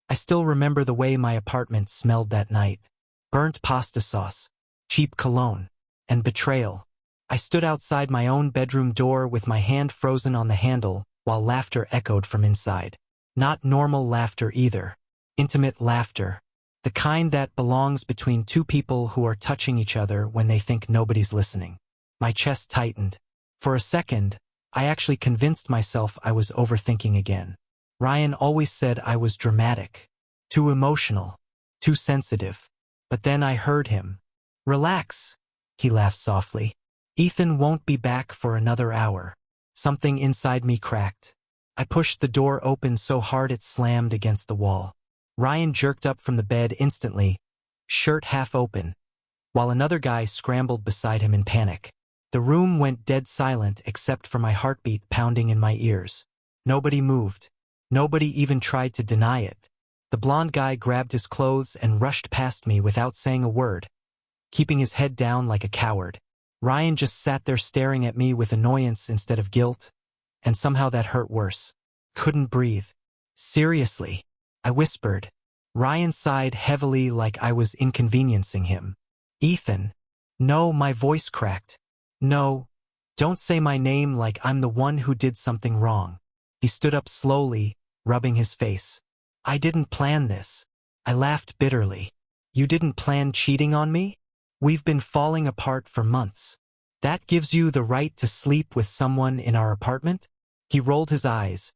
I still remember the way my apartment smelled that night. Burnt pasta sauce, cheap cologne, and betrayal. I stood outside my own bedroom door with my hand frozen on the handle while laughter echoed from inside. Not normal laughter either. Intimate laughter. The kind that belongs between two people who are touching each other when they think nobody's listening. My chest tightened. For a second, I actually convinced myself I was overthinking again. Ryan always said I was dramatic, too emotional, too sensitive. But then I heard him. Relax, he laughed softly. Ethan won't be back for another hour. Something inside me cracked. I pushed the door open so hard it slammed against the wall. Ryan jerked up from the bed instantly, shirt half open, while another guy scrambled beside him in panic. The room went dead silent except for my heartbeat pounding in my ears. Nobody moved. Nobody even tried to deny it. The blonde guy grabbed his clothes and rushed past me without saying a word, keeping his head down like a coward. Ryan just sat there staring at me with annoyance instead of guilt, and somehow that hurt worse. Couldn't breathe. Seriously, I whispered. Ryan sighed heavily like I was inconveniencing him. Ethan. No, my voice cracked. No, don't say my name like I'm the one who did something wrong. He stood up slowly, rubbing his face. I didn't plan this. I laughed bitterly. You didn't plan cheating on me? We've been falling apart for months. That gives you the right to sleep with someone in our apartment? He rolled his eyes,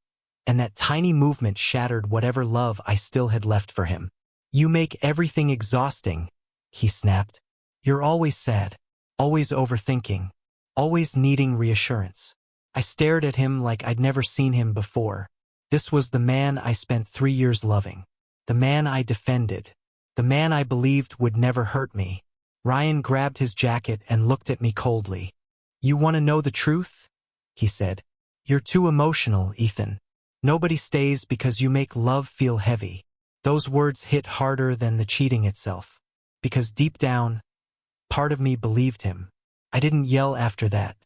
and that tiny movement shattered whatever love I still had left for him. You make everything exhausting, he snapped. You're always sad, always overthinking, always needing reassurance. I stared at him like I'd never seen him before. This was the man I spent 3 years loving. The man I defended. The man I believed would never hurt me. Ryan grabbed his jacket and looked at me coldly. You want to know the truth? He said. You're too emotional, Ethan. Nobody stays because you make love feel heavy. Those words hit harder than the cheating itself. Because deep down, part of me believed him. I didn't yell after that.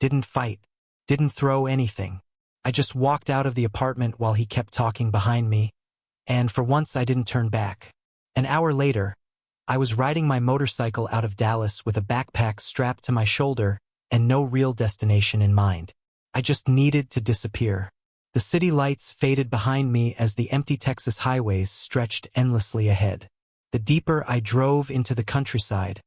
Didn't fight. Didn't throw anything. I just walked out of the apartment while he kept talking behind me, and for once I didn't turn back. An hour later, I was riding my motorcycle out of Dallas with a backpack strapped to my shoulder and no real destination in mind. I just needed to disappear. The city lights faded behind me as the empty Texas highways stretched endlessly ahead. The deeper I drove into the countryside,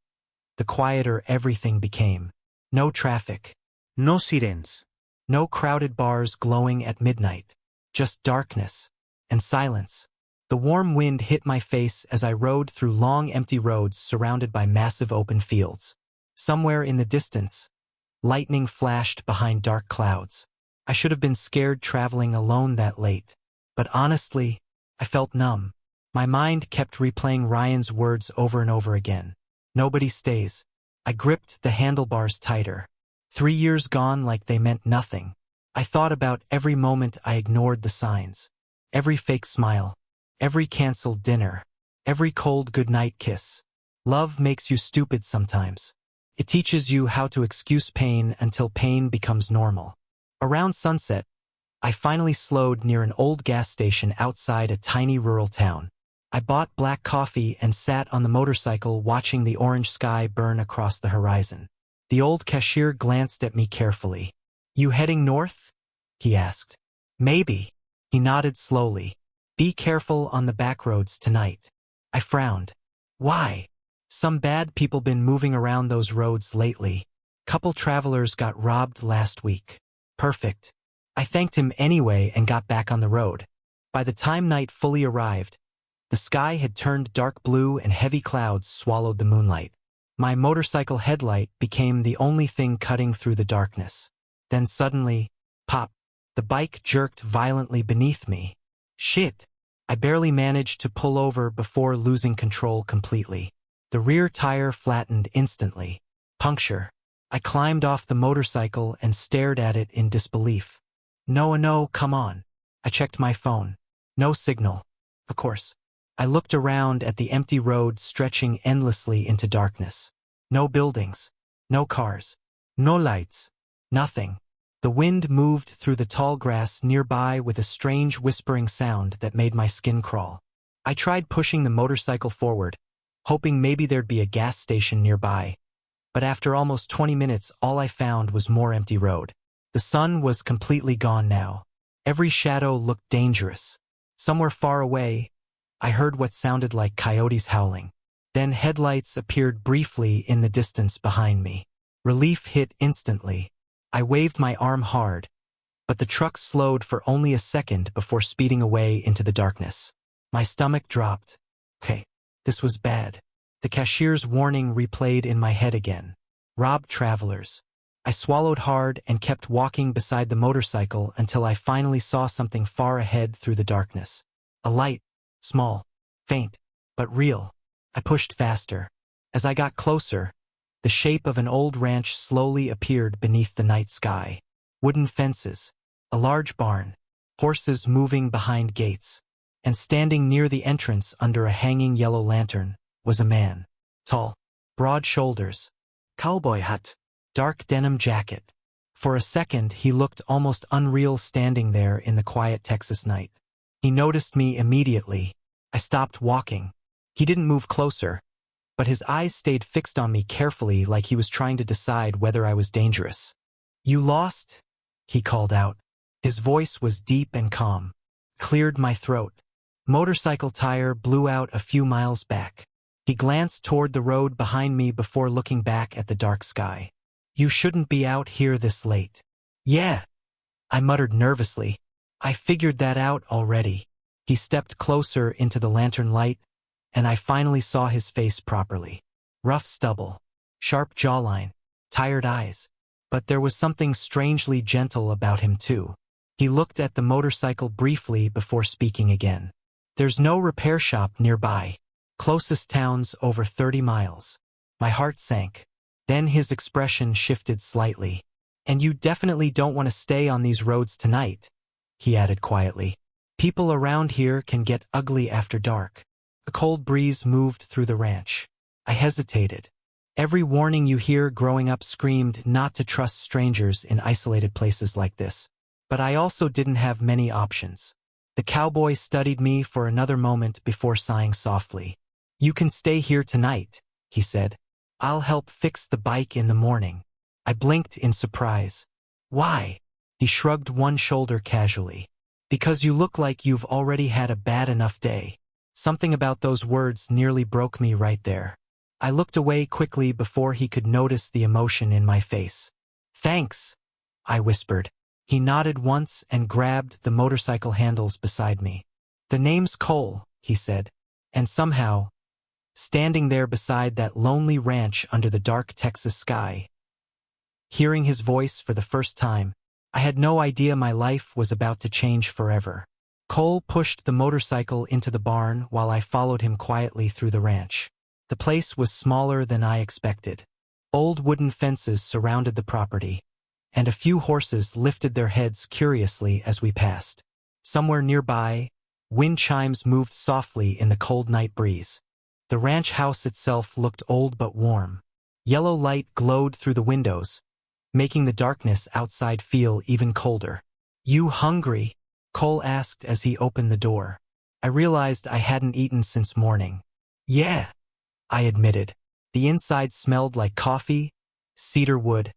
the quieter everything became. No traffic. No sirens. No crowded bars glowing at midnight. Just darkness and silence. The warm wind hit my face as I rode through long empty roads surrounded by massive open fields. Somewhere in the distance, lightning flashed behind dark clouds. I should have been scared traveling alone that late. But honestly, I felt numb. My mind kept replaying Ryan's words over and over again. Nobody stays. I gripped the handlebars tighter. 3 years gone like they meant nothing. I thought about every moment I ignored the signs. Every fake smile. Every canceled dinner. Every cold goodnight kiss. Love makes you stupid sometimes. It teaches you how to excuse pain until pain becomes normal. Around sunset, I finally slowed near an old gas station outside a tiny rural town. I bought black coffee and sat on the motorcycle watching the orange sky burn across the horizon. The old cashier glanced at me carefully. You heading north? He asked. Maybe. He nodded slowly. Be careful on the back roads tonight. I frowned. Why? Some bad people been moving around those roads lately. Couple travelers got robbed last week. Perfect. I thanked him anyway and got back on the road. By the time night fully arrived, the sky had turned dark blue and heavy clouds swallowed the moonlight. My motorcycle headlight became the only thing cutting through the darkness. Then suddenly, pop, the bike jerked violently beneath me. Shit! I barely managed to pull over before losing control completely. The rear tire flattened instantly. Puncture. I climbed off the motorcycle and stared at it in disbelief. No, come on. I checked my phone. No signal. Of course. I looked around at the empty road stretching endlessly into darkness. No buildings. No cars. No lights. Nothing. The wind moved through the tall grass nearby with a strange whispering sound that made my skin crawl. I tried pushing the motorcycle forward, hoping maybe there'd be a gas station nearby. But after almost 20 minutes, all I found was more empty road. The sun was completely gone now. Every shadow looked dangerous. Somewhere far away, I heard what sounded like coyotes howling. Then headlights appeared briefly in the distance behind me. Relief hit instantly. I waved my arm hard, but the truck slowed for only a second before speeding away into the darkness. My stomach dropped. Okay, this was bad. The cashier's warning replayed in my head again. Robbed travelers. I swallowed hard and kept walking beside the motorcycle until I finally saw something far ahead through the darkness. A light, small, faint, but real. I pushed faster. As I got closer, the shape of an old ranch slowly appeared beneath the night sky. Wooden fences, a large barn, horses moving behind gates, and standing near the entrance under a hanging yellow lantern was a man. Tall, broad shoulders, cowboy hat, dark denim jacket. For a second, he looked almost unreal standing there in the quiet Texas night. He noticed me immediately. I stopped walking. He didn't move closer, but his eyes stayed fixed on me carefully like he was trying to decide whether I was dangerous. "You lost?" he called out. His voice was deep and calm. Cleared my throat. Motorcycle tire blew out a few miles back. He glanced toward the road behind me before looking back at the dark sky. "You shouldn't be out here this late." "Yeah," I muttered nervously. "I figured that out already." He stepped closer into the lantern light, and I finally saw his face properly. Rough stubble, sharp jawline, tired eyes. But there was something strangely gentle about him too. He looked at the motorcycle briefly before speaking again. "There's no repair shop nearby. Closest town's over 30 miles. My heart sank. Then his expression shifted slightly. "And you definitely don't want to stay on these roads tonight," he added quietly. "People around here can get ugly after dark." A cold breeze moved through the ranch. I hesitated. Every warning you hear growing up screamed not to trust strangers in isolated places like this. But I also didn't have many options. The cowboy studied me for another moment before sighing softly. "You can stay here tonight," he said. "I'll help fix the bike in the morning." I blinked in surprise. "Why?" He shrugged one shoulder casually. "Because you look like you've already had a bad enough day." Something about those words nearly broke me right there. I looked away quickly before he could notice the emotion in my face. "Thanks," I whispered. He nodded once and grabbed the motorcycle handles beside me. "The name's Cole," he said. And somehow, standing there beside that lonely ranch under the dark Texas sky, hearing his voice for the first time, I had no idea my life was about to change forever. Cole pushed the motorcycle into the barn while I followed him quietly through the ranch. The place was smaller than I expected. Old wooden fences surrounded the property, and a few horses lifted their heads curiously as we passed. Somewhere nearby, wind chimes moved softly in the cold night breeze. The ranch house itself looked old but warm. Yellow light glowed through the windows, making the darkness outside feel even colder. "You hungry?" Cole asked as he opened the door. I realized I hadn't eaten since morning. "Yeah," I admitted. The inside smelled like coffee, cedar wood,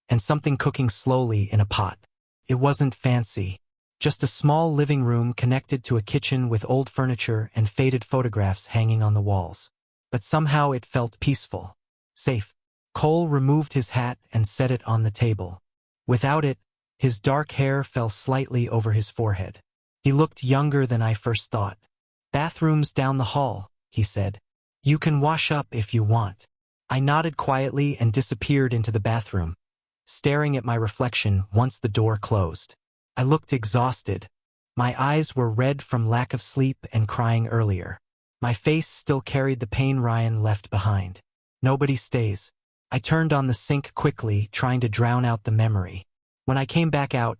and something cooking slowly in a pot. It wasn't fancy. Just a small living room connected to a kitchen with old furniture and faded photographs hanging on the walls. But somehow it felt peaceful. Safe. Cole removed his hat and set it on the table. Without it, his dark hair fell slightly over his forehead. He looked younger than I first thought. "Bathroom's down the hall," he said. "You can wash up if you want." I nodded quietly and disappeared into the bathroom, staring at my reflection once the door closed. I looked exhausted. My eyes were red from lack of sleep and crying earlier. My face still carried the pain Ryan left behind. Nobody stays. I turned on the sink quickly, trying to drown out the memory. When I came back out,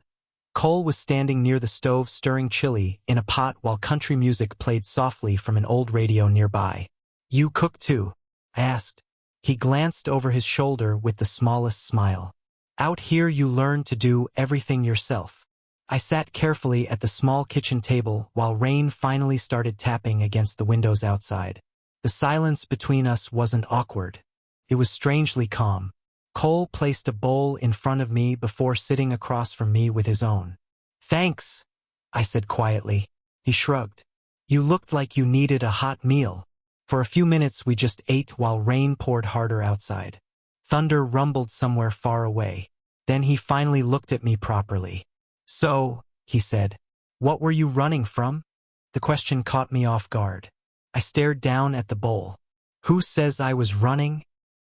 Cole was standing near the stove stirring chili in a pot while country music played softly from an old radio nearby. "You cook too?" I asked. He glanced over his shoulder with the smallest smile. "Out here you learn to do everything yourself." I sat carefully at the small kitchen table while rain finally started tapping against the windows outside. The silence between us wasn't awkward. It was strangely calm. Cole placed a bowl in front of me before sitting across from me with his own. "Thanks," I said quietly. He shrugged. "You looked like you needed a hot meal." For a few minutes we just ate while rain poured harder outside. Thunder rumbled somewhere far away. Then he finally looked at me properly. "So," he said, "what were you running from?" The question caught me off guard. I stared down at the bowl. "Who says I was running?"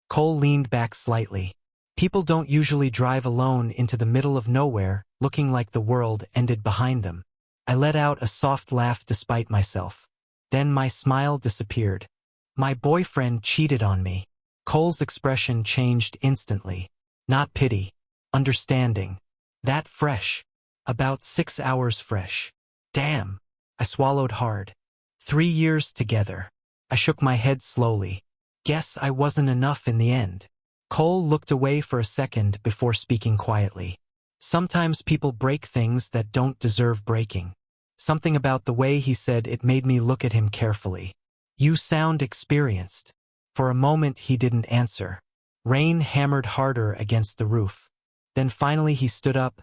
Cole leaned back slightly. "People don't usually drive alone into the middle of nowhere, looking like the world ended behind them." I let out a soft laugh despite myself. Then my smile disappeared. "My boyfriend cheated on me." Cole's expression changed instantly. Not pity. Understanding. That fresh. About 6 hours fresh. Damn. I swallowed hard. 3 years together. I shook my head slowly. Guess I wasn't enough in the end. Cole looked away for a second before speaking quietly. "Sometimes people break things that don't deserve breaking." Something about the way he said it made me look at him carefully. "You sound experienced." For a moment he didn't answer. Rain hammered harder against the roof. Then finally he stood up,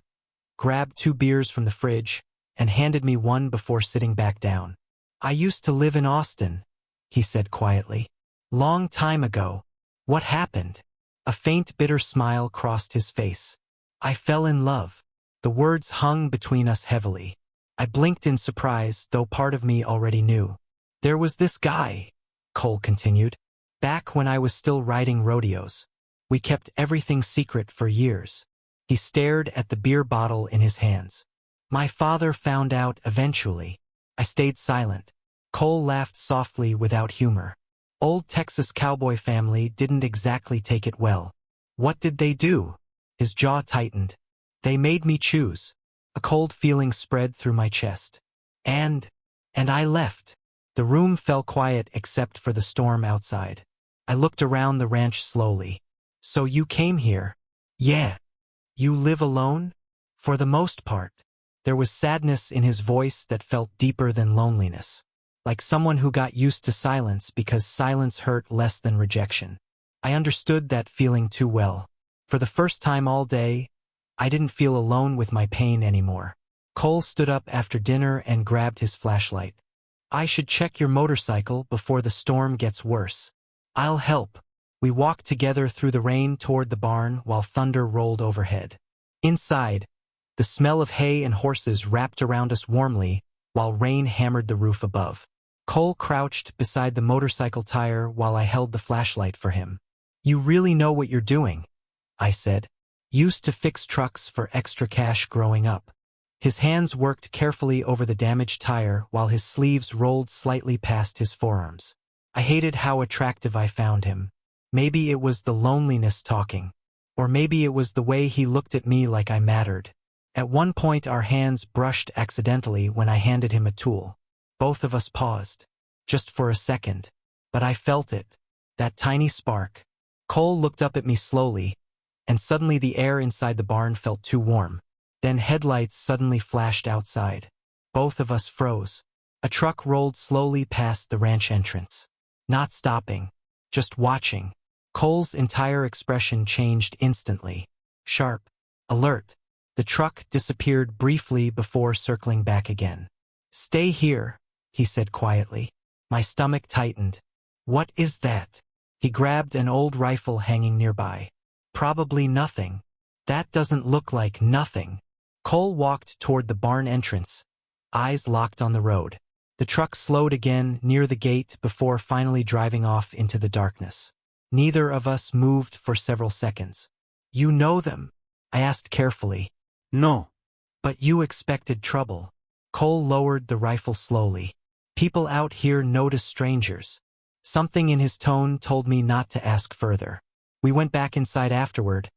grabbed 2 beers from the fridge, and handed me one before sitting back down. "I used to live in Austin," he said quietly. "Long time ago." "What happened?" A faint bitter smile crossed his face. "I fell in love." The words hung between us heavily. I blinked in surprise, though part of me already knew. "There was this guy," Cole continued, "back when I was still riding rodeos. We kept everything secret for years." He stared at the beer bottle in his hands. "My father found out eventually." I stayed silent. Cole laughed softly without humor. "Old Texas cowboy family didn't exactly take it well." "What did they do?" His jaw tightened. "They made me choose." A cold feeling spread through my chest. And I left." The room fell quiet except for the storm outside. I looked around the ranch slowly. "So you came here?" "Yeah." "You live alone?" "For the most part." There was sadness in his voice that felt deeper than loneliness. Like someone who got used to silence because silence hurt less than rejection. I understood that feeling too well. For the first time all day, I didn't feel alone with my pain anymore. Cole stood up after dinner and grabbed his flashlight. "I should check your motorcycle before the storm gets worse." "I'll help." We walked together through the rain toward the barn while thunder rolled overhead. Inside, the smell of hay and horses wrapped around us warmly while rain hammered the roof above. Cole crouched beside the motorcycle tire while I held the flashlight for him. "You really know what you're doing," I said. "Used to fix trucks for extra cash growing up." His hands worked carefully over the damaged tire while his sleeves rolled slightly past his forearms. I hated how attractive I found him. Maybe it was the loneliness talking. Or maybe it was the way he looked at me like I mattered. At one point our hands brushed accidentally when I handed him a tool. Both of us paused. Just for a second. But I felt it. That tiny spark. Cole looked up at me slowly, and suddenly the air inside the barn felt too warm. Then headlights suddenly flashed outside. Both of us froze. A truck rolled slowly past the ranch entrance. Not stopping. Just watching. Cole's entire expression changed instantly. Sharp. Alert. The truck disappeared briefly before circling back again. "Stay here," he said quietly. My stomach tightened. "What is that?" He grabbed an old rifle hanging nearby. "Probably nothing." "That doesn't look like nothing." Cole walked toward the barn entrance, eyes locked on the road. The truck slowed again near the gate before finally driving off into the darkness. Neither of us moved for several seconds. "You know them?" I asked carefully. "No." "But you expected trouble." Cole lowered the rifle slowly. "People out here notice strangers." Something in his tone told me not to ask further. We went back inside afterward,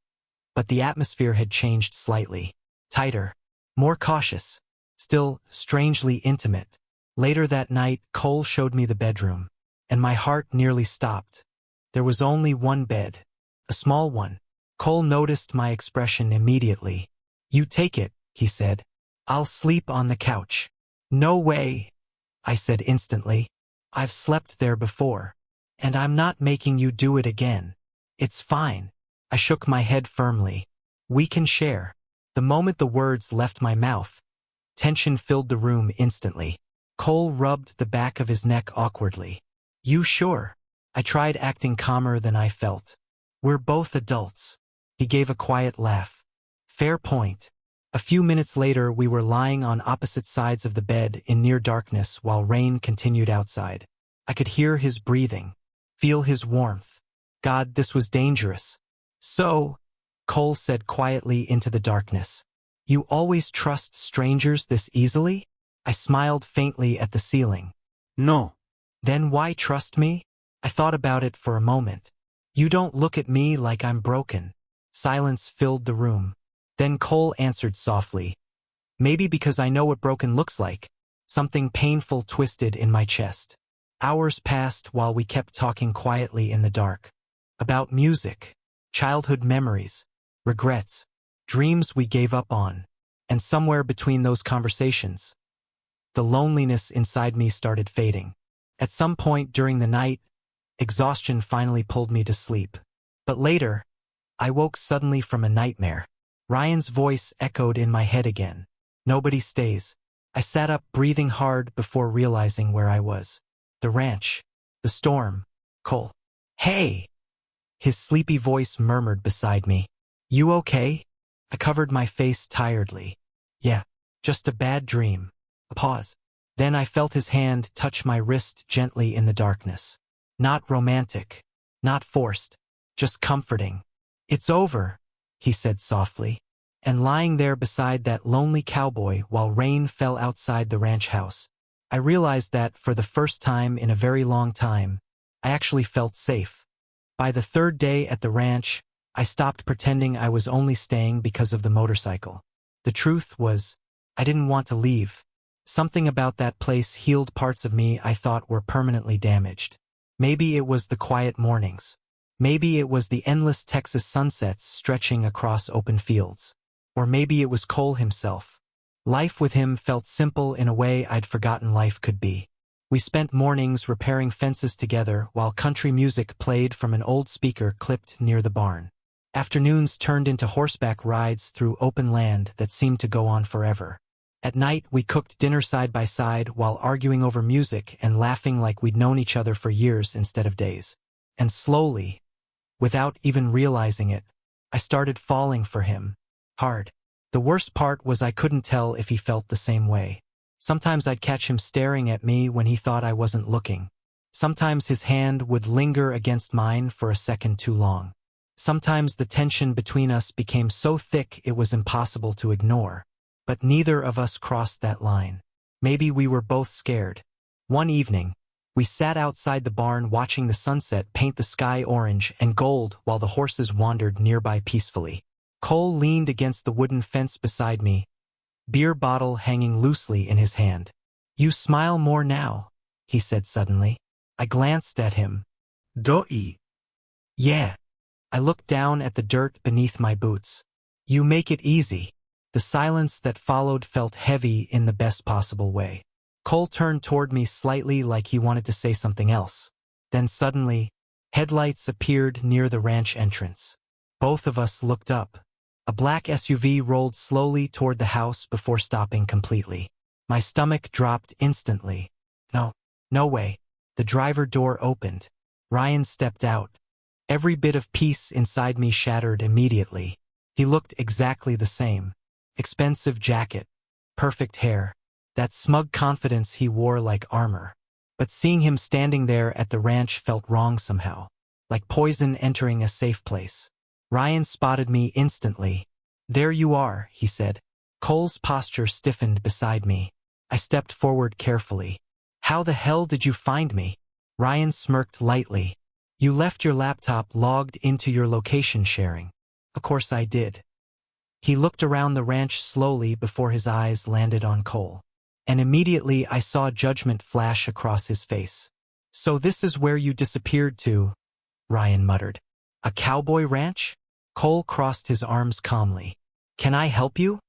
but the atmosphere had changed slightly. Tighter. More cautious. Still strangely intimate. Later that night, Cole showed me the bedroom, and my heart nearly stopped. There was only one bed. A small one. Cole noticed my expression immediately. "You take it," he said. I'll sleep on the couch. No way, I said instantly. I've slept there before. And I'm not making you do it again. It's fine. I shook my head firmly. We can share. The moment the words left my mouth, tension filled the room instantly. Cole rubbed the back of his neck awkwardly. You sure? I tried acting calmer than I felt. We're both adults. He gave a quiet laugh. Fair point. A few minutes later, we were lying on opposite sides of the bed in near darkness while rain continued outside. I could hear his breathing, feel his warmth. God, this was dangerous. So, Cole said quietly into the darkness, you always trust strangers this easily? I smiled faintly at the ceiling. No. Then why trust me? I thought about it for a moment. You don't look at me like I'm broken. Silence filled the room. Then Cole answered softly. Maybe because I know what broken looks like. Something painful twisted in my chest. Hours passed while we kept talking quietly in the dark. About music, childhood memories, regrets, dreams we gave up on. And somewhere between those conversations, the loneliness inside me started fading. At some point during the night, exhaustion finally pulled me to sleep. But later, I woke suddenly from a nightmare. Ryan's voice echoed in my head again. Nobody stays. I sat up, breathing hard before realizing where I was. The ranch. The storm. Cole. Hey! His sleepy voice murmured beside me. You okay? I covered my face tiredly. Yeah, just a bad dream. A pause. Then I felt his hand touch my wrist gently in the darkness. Not romantic. Not forced. Just comforting. It's over, he said softly. And lying there beside that lonely cowboy while rain fell outside the ranch house, I realized that, for the first time in a very long time, I actually felt safe. By the third day at the ranch, I stopped pretending I was only staying because of the motorcycle. The truth was, I didn't want to leave. Something about that place healed parts of me I thought were permanently damaged. Maybe it was the quiet mornings. Maybe it was the endless Texas sunsets stretching across open fields. Or maybe it was Cole himself. Life with him felt simple in a way I'd forgotten life could be. We spent mornings repairing fences together while country music played from an old speaker clipped near the barn. Afternoons turned into horseback rides through open land that seemed to go on forever. At night, we cooked dinner side by side while arguing over music and laughing like we'd known each other for years instead of days. And slowly, without even realizing it, I started falling for him. Hard. The worst part was I couldn't tell if he felt the same way. Sometimes I'd catch him staring at me when he thought I wasn't looking. Sometimes his hand would linger against mine for a second too long. Sometimes the tension between us became so thick it was impossible to ignore. But neither of us crossed that line. Maybe we were both scared. One evening, we sat outside the barn watching the sunset paint the sky orange and gold while the horses wandered nearby peacefully. Cole leaned against the wooden fence beside me, beer bottle hanging loosely in his hand. You smile more now, he said suddenly. I glanced at him. Doi. Yeah. I looked down at the dirt beneath my boots. You make it easy. The silence that followed felt heavy in the best possible way. Cole turned toward me slightly like he wanted to say something else. Then suddenly, headlights appeared near the ranch entrance. Both of us looked up. A black SUV rolled slowly toward the house before stopping completely. My stomach dropped instantly. No way. The driver door opened. Ryan stepped out. Every bit of peace inside me shattered immediately. He looked exactly the same. Expensive jacket, perfect hair, that smug confidence he wore like armor. But seeing him standing there at the ranch felt wrong somehow, like poison entering a safe place. Ryan spotted me instantly. There you are, he said. Cole's posture stiffened beside me. I stepped forward carefully. How the hell did you find me? Ryan smirked lightly. You left your laptop logged into your location sharing. Of course I did. He looked around the ranch slowly before his eyes landed on Cole. And immediately I saw judgment flash across his face. So this is where you disappeared to, Ryan muttered. A cowboy ranch? Cole crossed his arms calmly. Can I help you?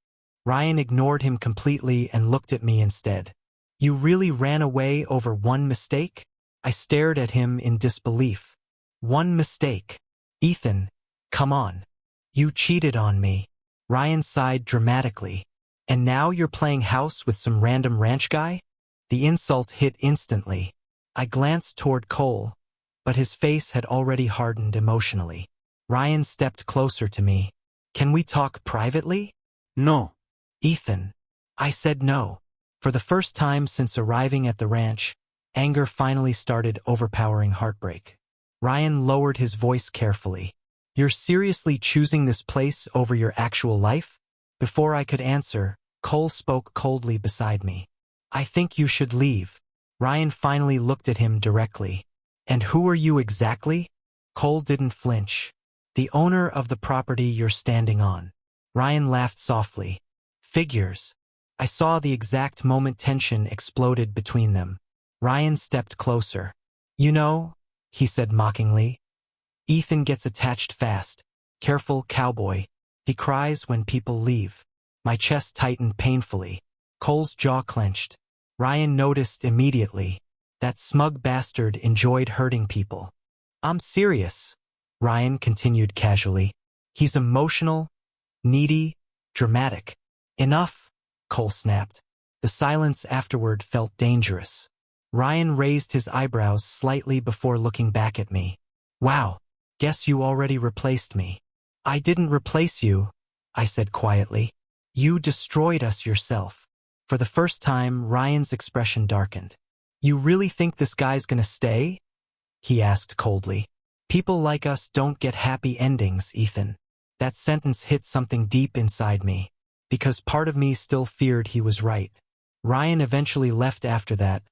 Ryan ignored him completely and looked at me instead. You really ran away over one mistake? I stared at him in disbelief. One mistake? Ethan, come on. You cheated on me. Ryan sighed dramatically. And now you're playing house with some random ranch guy? The insult hit instantly. I glanced toward Cole, but his face had already hardened emotionally. Ryan stepped closer to me. Can we talk privately? No. Ethan. I said no. For the first time since arriving at the ranch, anger finally started overpowering heartbreak. Ryan lowered his voice carefully. You're seriously choosing this place over your actual life? Before I could answer, Cole spoke coldly beside me. I think you should leave. Ryan finally looked at him directly. And who are you exactly? Cole didn't flinch. The owner of the property you're standing on. Ryan laughed softly. Figures. I saw the exact moment tension exploded between them. Ryan stepped closer. You know, he said mockingly, Ethan gets attached fast. Careful, Cowboy. He cries when people leave. My chest tightened painfully. Cole's jaw clenched. Ryan noticed immediately. That smug bastard enjoyed hurting people. I'm serious, Ryan continued casually. He's emotional, needy, dramatic. Enough, Cole snapped. The silence afterward felt dangerous. Ryan raised his eyebrows slightly before looking back at me. Wow, guess you already replaced me. I didn't replace you, I said quietly. You destroyed us yourself. For the first time, Ryan's expression darkened. You really think this guy's gonna stay? He asked coldly. People like us don't get happy endings, Ethan. That sentence hit something deep inside me, because part of me still feared he was right. Ryan eventually left after that,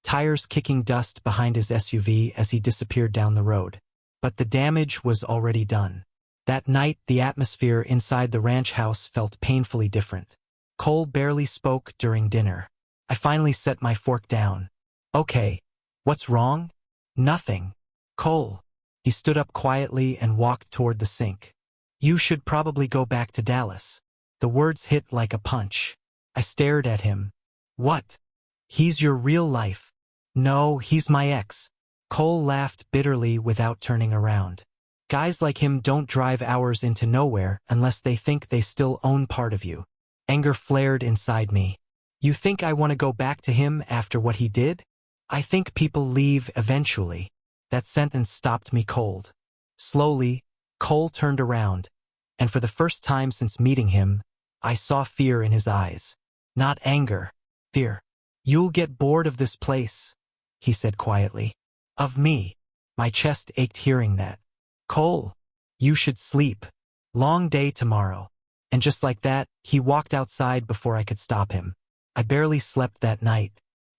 tires kicking dust behind his SUV as he disappeared down the road. But the damage was already done. That night, the atmosphere inside the ranch house felt painfully different. Cole barely spoke during dinner. I finally set my fork down. Okay, what's wrong? Nothing. Cole. He stood up quietly and walked toward the sink. You should probably go back to Dallas. The words hit like a punch. I stared at him. What? He's your real life. No, he's my ex. Cole laughed bitterly without turning around. Guys like him don't drive hours into nowhere unless they think they still own part of you. Anger flared inside me. You think I want to go back to him after what he did? I think people leave eventually. That sentence stopped me cold. Slowly, Cole turned around, and for the first time since meeting him, I saw fear in his eyes. Not anger, fear. You'll get bored of this place, he said quietly. Of me. My chest ached hearing that. Cole, you should sleep. Long day tomorrow. And just like that, he walked outside before I could stop him. I barely slept that night.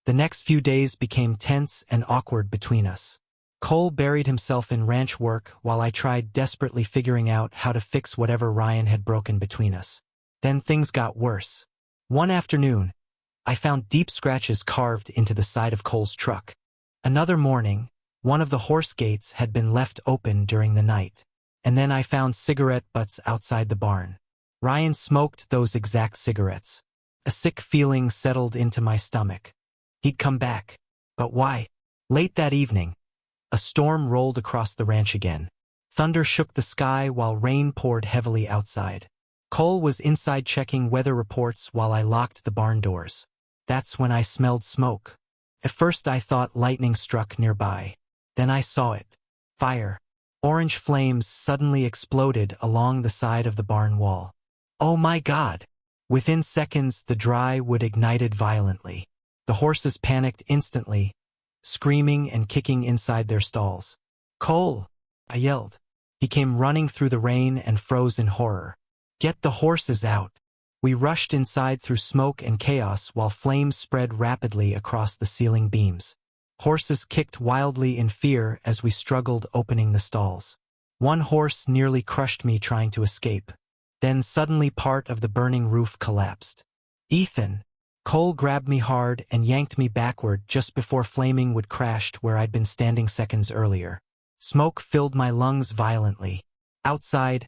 The next few days became tense and awkward between us. Cole buried himself in ranch work while I tried desperately figuring out how to fix whatever Ryan had broken between us. Then things got worse. One afternoon, I found deep scratches carved into the side of Cole's truck. Another morning, one of the horse gates had been left open during the night. And then I found cigarette butts outside the barn. Ryan smoked those exact cigarettes. A sick feeling settled into my stomach. He'd come back. But why? Late that evening, a storm rolled across the ranch again. Thunder shook the sky while rain poured heavily outside. Cole was inside checking weather reports while I locked the barn doors. That's when I smelled smoke. At first I thought lightning struck nearby. Then I saw it. Fire. Orange flames suddenly exploded along the side of the barn wall. Oh my God! Within seconds, the dry wood ignited violently. The horses panicked instantly, screaming and kicking inside their stalls. Cole! I yelled. He came running through the rain and froze in horror. Get the horses out! We rushed inside through smoke and chaos while flames spread rapidly across the ceiling beams. Horses kicked wildly in fear as we struggled opening the stalls. One horse nearly crushed me trying to escape. Then suddenly part of the burning roof collapsed. Ethan! Cole grabbed me hard and yanked me backward just before flaming wood crashed where I'd been standing seconds earlier. Smoke filled my lungs violently. Outside,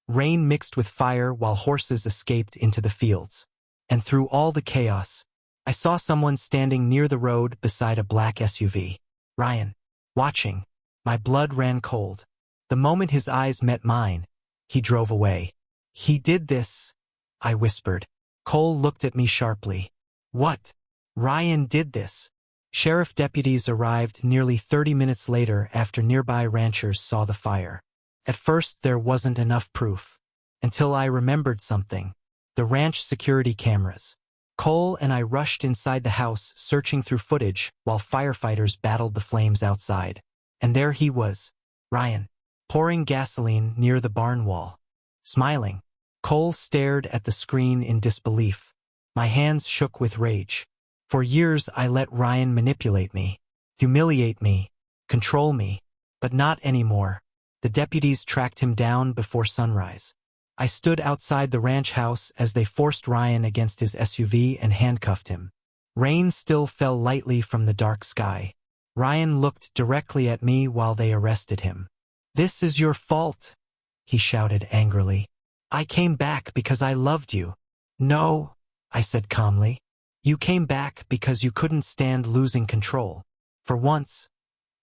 Rain mixed with fire while horses escaped into the fields. And through all the chaos, I saw someone standing near the road beside a black SUV. Ryan. Watching. My blood ran cold. The moment his eyes met mine, he drove away. He did this, I whispered. Cole looked at me sharply. What? Ryan did this. Sheriff deputies arrived nearly 30 minutes later after nearby ranchers saw the fire. At first, there wasn't enough proof. Until I remembered something. The ranch security cameras. Cole and I rushed inside the house, searching through footage while firefighters battled the flames outside. And there he was, Ryan, pouring gasoline near the barn wall. Smiling. Cole stared at the screen in disbelief. My hands shook with rage. For years I let Ryan manipulate me, humiliate me, control me, but not anymore. The deputies tracked him down before sunrise. I stood outside the ranch house as they forced Ryan against his SUV and handcuffed him. Rain still fell lightly from the dark sky. Ryan looked directly at me while they arrested him. "This is your fault," he shouted angrily. "I came back because I loved you." "No," I said calmly. "You came back because you couldn't stand losing control." For once,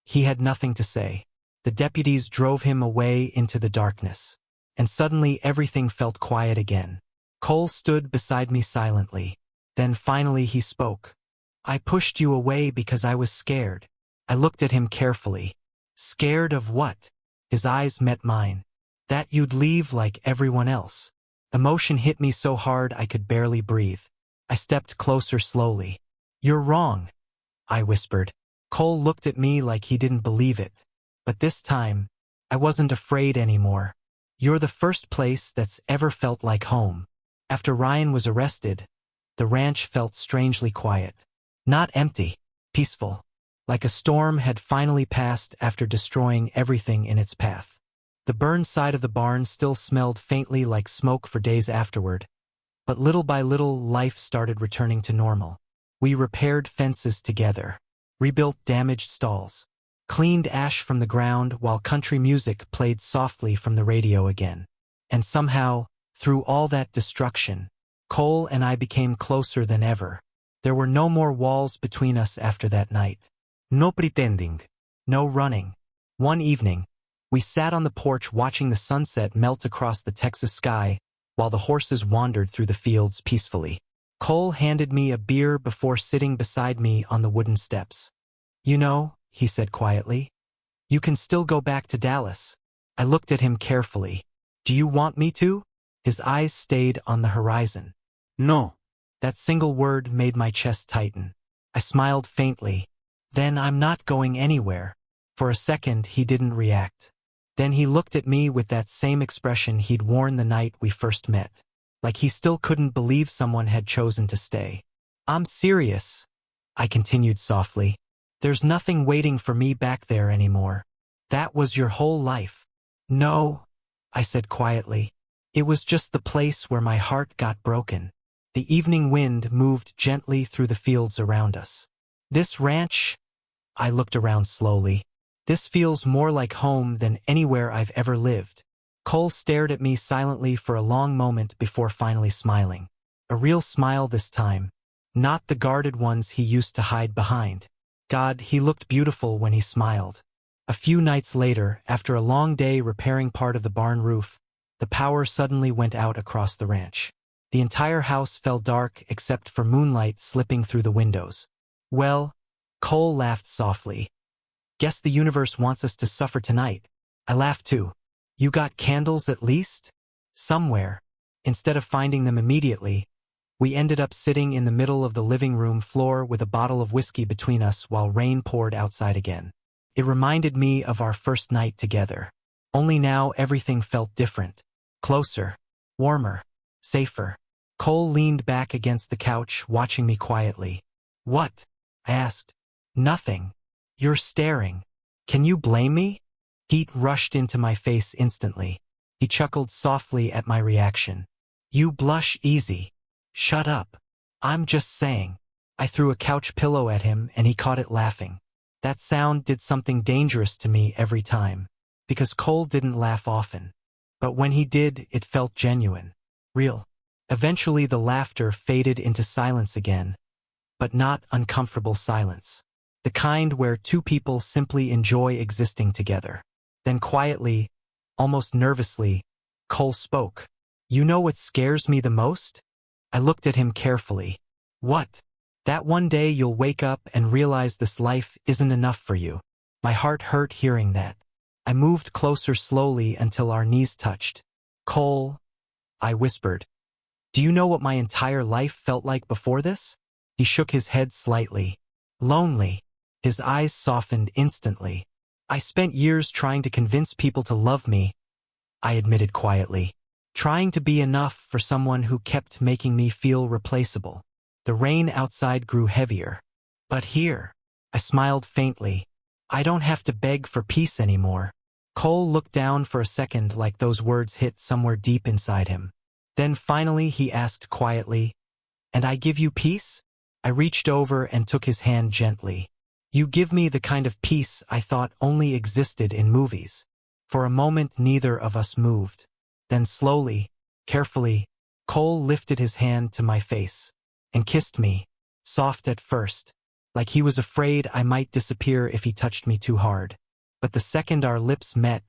he had nothing to say. The deputies drove him away into the darkness. And suddenly everything felt quiet again. Cole stood beside me silently. Then finally he spoke. "I pushed you away because I was scared." I looked at him carefully. "Scared of what?" His eyes met mine. "That you'd leave like everyone else." Emotion hit me so hard I could barely breathe. I stepped closer slowly. "You're wrong," I whispered. Cole looked at me like he didn't believe it. But this time, I wasn't afraid anymore. "You're the first place that's ever felt like home." After Ryan was arrested, the ranch felt strangely quiet. Not empty, peaceful. Like a storm had finally passed after destroying everything in its path. The burned side of the barn still smelled faintly like smoke for days afterward. But little by little, life started returning to normal. We repaired fences together, rebuilt damaged stalls, cleaned ash from the ground while country music played softly from the radio again. And somehow, through all that destruction, Cole and I became closer than ever. There were no more walls between us after that night. No pretending. No running. One evening, we sat on the porch watching the sunset melt across the Texas sky while the horses wandered through the fields peacefully. Cole handed me a beer before sitting beside me on the wooden steps. "You know," he said quietly, "you can still go back to Dallas." I looked at him carefully. "Do you want me to?" His eyes stayed on the horizon. "No." That single word made my chest tighten. I smiled faintly. "Then I'm not going anywhere." For a second, he didn't react. Then he looked at me with that same expression he'd worn the night we first met. Like he still couldn't believe someone had chosen to stay. "I'm serious," I continued softly. "There's nothing waiting for me back there anymore. That was your whole life." "No," I said quietly. "It was just the place where my heart got broken." The evening wind moved gently through the fields around us. "This ranch," I looked around slowly. "This feels more like home than anywhere I've ever lived." Cole stared at me silently for a long moment before finally smiling. A real smile this time, not the guarded ones he used to hide behind. God, he looked beautiful when he smiled. A few nights later, after a long day repairing part of the barn roof, the power suddenly went out across the ranch. The entire house fell dark except for moonlight slipping through the windows. "Well," Cole laughed softly. "Guess the universe wants us to suffer tonight." I laughed too. "You got candles at least?" "Somewhere." Instead of finding them immediately, we ended up sitting in the middle of the living room floor with a bottle of whiskey between us while rain poured outside again. It reminded me of our first night together. Only now everything felt different. Closer. Warmer. Safer. Cole leaned back against the couch, watching me quietly. "What?" I asked. "Nothing. You're staring. Can you blame me?" Heat rushed into my face instantly. He chuckled softly at my reaction. "You blush easy." "Shut up. I'm just saying." I threw a couch pillow at him and he caught it laughing. That sound did something dangerous to me every time, because Cole didn't laugh often. But when he did, it felt genuine, real. Eventually the laughter faded into silence again, but not uncomfortable silence. The kind where two people simply enjoy existing together. Then quietly, almost nervously, Cole spoke. "You know what scares me the most?" I looked at him carefully. "What?" "That one day you'll wake up and realize this life isn't enough for you." My heart hurt hearing that. I moved closer slowly until our knees touched. "Cole," I whispered, "do you know what my entire life felt like before this?" He shook his head slightly. "Lonely." His eyes softened instantly. "I spent years trying to convince people to love me," I admitted quietly. "Trying to be enough for someone who kept making me feel replaceable." The rain outside grew heavier. "But here," I smiled faintly, "I don't have to beg for peace anymore." Cole looked down for a second like those words hit somewhere deep inside him. Then finally he asked quietly, "And I give you peace?" I reached over and took his hand gently. "You give me the kind of peace I thought only existed in movies." For a moment neither of us moved. Then slowly, carefully, Cole lifted his hand to my face and kissed me, soft at first, like he was afraid I might disappear if he touched me too hard. But the second our lips met,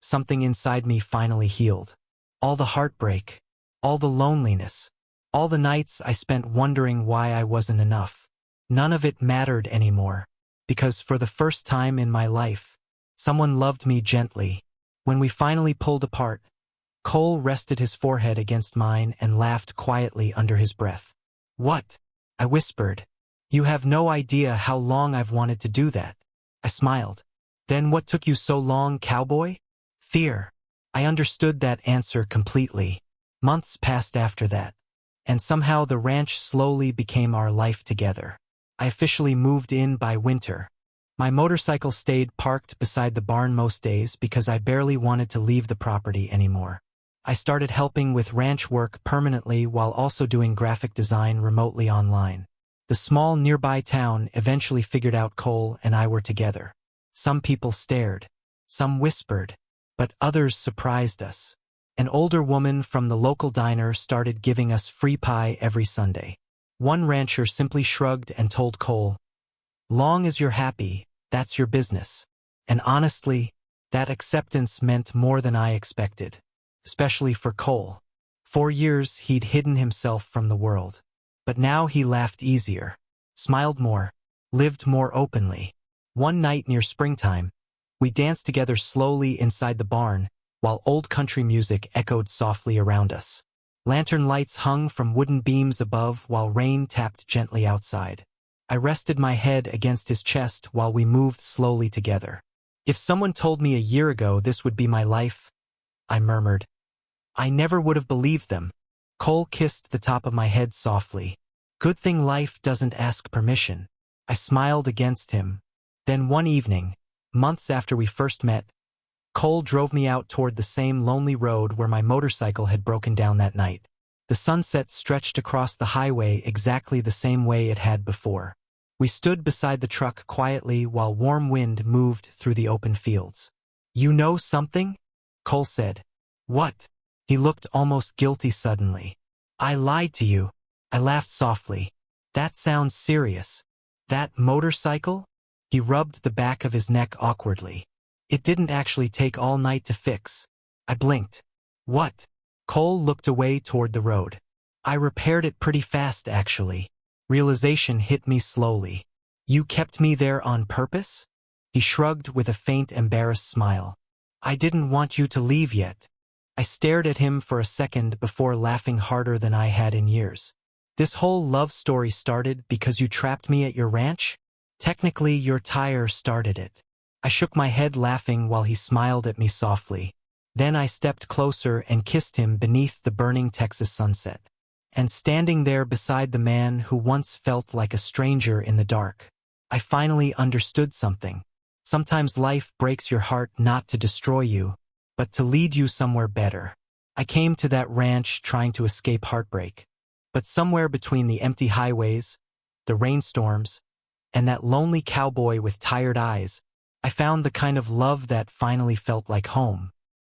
something inside me finally healed. All the heartbreak, all the loneliness, all the nights I spent wondering why I wasn't enough. None of it mattered anymore, because for the first time in my life, someone loved me gently. When we finally pulled apart, Cole rested his forehead against mine and laughed quietly under his breath. "What?" I whispered. "You have no idea how long I've wanted to do that." I smiled. "Then what took you so long, Cowboy?" "Fear." I understood that answer completely. Months passed after that, and somehow the ranch slowly became our life together. I officially moved in by winter. My motorcycle stayed parked beside the barn most days because I barely wanted to leave the property anymore. I started helping with ranch work permanently while also doing graphic design remotely online. The small nearby town eventually figured out Cole and I were together. Some people stared, some whispered, but others surprised us. An older woman from the local diner started giving us free pie every Sunday. One rancher simply shrugged and told Cole, "Long as you're happy, that's your business." And honestly, that acceptance meant more than I expected, especially for Cole. For years, he'd hidden himself from the world. But now he laughed easier, smiled more, lived more openly. One night near springtime, we danced together slowly inside the barn, while old country music echoed softly around us. Lantern lights hung from wooden beams above while rain tapped gently outside. I rested my head against his chest while we moved slowly together. "If someone told me a year ago this would be my life," I murmured, "I never would have believed them." Cole kissed the top of my head softly. "Good thing life doesn't ask permission." I smiled against him. Then one evening, months after we first met, Cole drove me out toward the same lonely road where my motorcycle had broken down that night. The sunset stretched across the highway exactly the same way it had before. We stood beside the truck quietly while warm wind moved through the open fields. "You know something?" Cole said. "What?" He looked almost guilty suddenly. "I lied to you." I laughed softly. "That sounds serious." "That motorcycle?" He rubbed the back of his neck awkwardly. "It didn't actually take all night to fix." I blinked. "What?" Cole looked away toward the road. "I repaired it pretty fast, actually." Realization hit me slowly. "You kept me there on purpose?" He shrugged with a faint, embarrassed smile. "I didn't want you to leave yet." I stared at him for a second before laughing harder than I had in years. "This whole love story started because you trapped me at your ranch?" "Technically, your tire started it." I shook my head laughing while he smiled at me softly. Then I stepped closer and kissed him beneath the burning Texas sunset. And standing there beside the man who once felt like a stranger in the dark, I finally understood something. Sometimes life breaks your heart not to destroy you, but to lead you somewhere better. I came to that ranch trying to escape heartbreak. But somewhere between the empty highways, the rainstorms, and that lonely cowboy with tired eyes, I found the kind of love that finally felt like home.